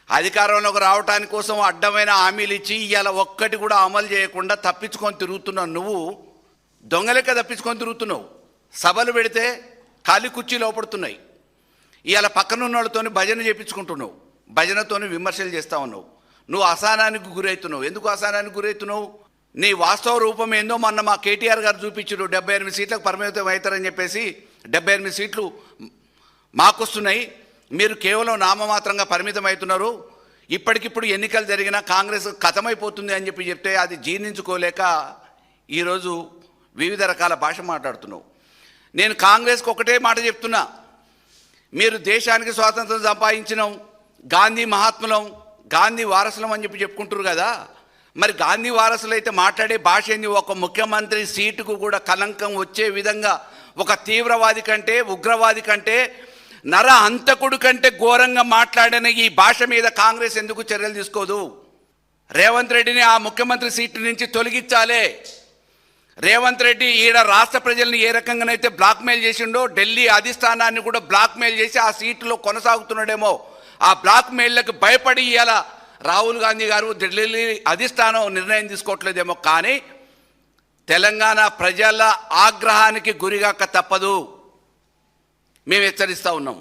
అధికారంలోకి రావడానికి కోసం అడ్డమైన హామీలు ఇచ్చి ఇవాళ ఒక్కటి కూడా అమలు చేయకుండా తప్పించుకొని తిరుగుతున్నావు. నువ్వు దొంగలెక్క తప్పించుకొని తిరుగుతున్నావు. సభలు పెడితే ఖాళీ కుర్చీలు లోపడుతున్నాయి. ఇవాళ పక్కనున్న వాళ్ళతో భజన చేయించుకుంటున్నావు, భజనతోని విమర్శలు చేస్తూ ఉన్నావు. నువ్వు అసహనానికి గురవుతున్నావు. ఎందుకు అసహనానికి గురవుతున్నావు? నీ వాస్తవ రూపం ఏందో మొన్న మా కేటీఆర్ గారు చూపించారు. 78 సీట్లకు పరిమితం అవుతారని చెప్పేసి 78 సీట్లు మాకొస్తున్నాయి, మీరు కేవలం నామమాత్రంగా పరిమితం అవుతున్నారు, ఇప్పటికిప్పుడు ఎన్నికలు జరిగినా కాంగ్రెస్ ఖతమైపోతుంది అని చెప్తే అది జీర్ణించుకోలేక ఈరోజు వివిధ రకాల భాష మాట్లాడుతున్నావు. నేను కాంగ్రెస్కి ఒకటే మాట చెప్తున్నా, మీరు దేశానికి స్వాతంత్రం సంపాదించినాం, గాంధీ మహాత్ములం, గాంధీ వారసులం అని చెప్పుకుంటారు కదా. మరి గాంధీ వారసులు అయితే మాట్లాడే భాష ఏంది? ఒక ముఖ్యమంత్రి సీటుకు కూడా కలంకం వచ్చే విధంగా, ఒక తీవ్రవాది కంటే, ఉగ్రవాది కంటే, నర హంతకుడు కంటే ఘోరంగా మాట్లాడిన ఈ భాష మీద కాంగ్రెస్ ఎందుకు చర్యలు తీసుకోదు? రేవంత్ రెడ్డిని ఆ ముఖ్యమంత్రి సీటు నుంచి తొలగించాలి. రేవంత్ రెడ్డి ఈడ రాష్ట్ర ప్రజల్ని ఏ రకంగానైతే బ్లాక్మెయిల్ చేసిండో, ఢిల్లీ అధిష్టానాన్ని కూడా బ్లాక్మెయిల్ చేసి ఆ సీటులో కొనసాగుతున్నాడేమో, ఆ బ్లాక్మెయిల్లకు భయపడి ఇలా రాహుల్ గాంధీ గారు ఢిల్లీ అధిష్టానం నిర్ణయం తీసుకోవట్లేదేమో, కానీ తెలంగాణ ప్రజల ఆగ్రహానికి గురిగాక తప్పదు. మేము హెచ్చరిస్తూ ఉన్నాం.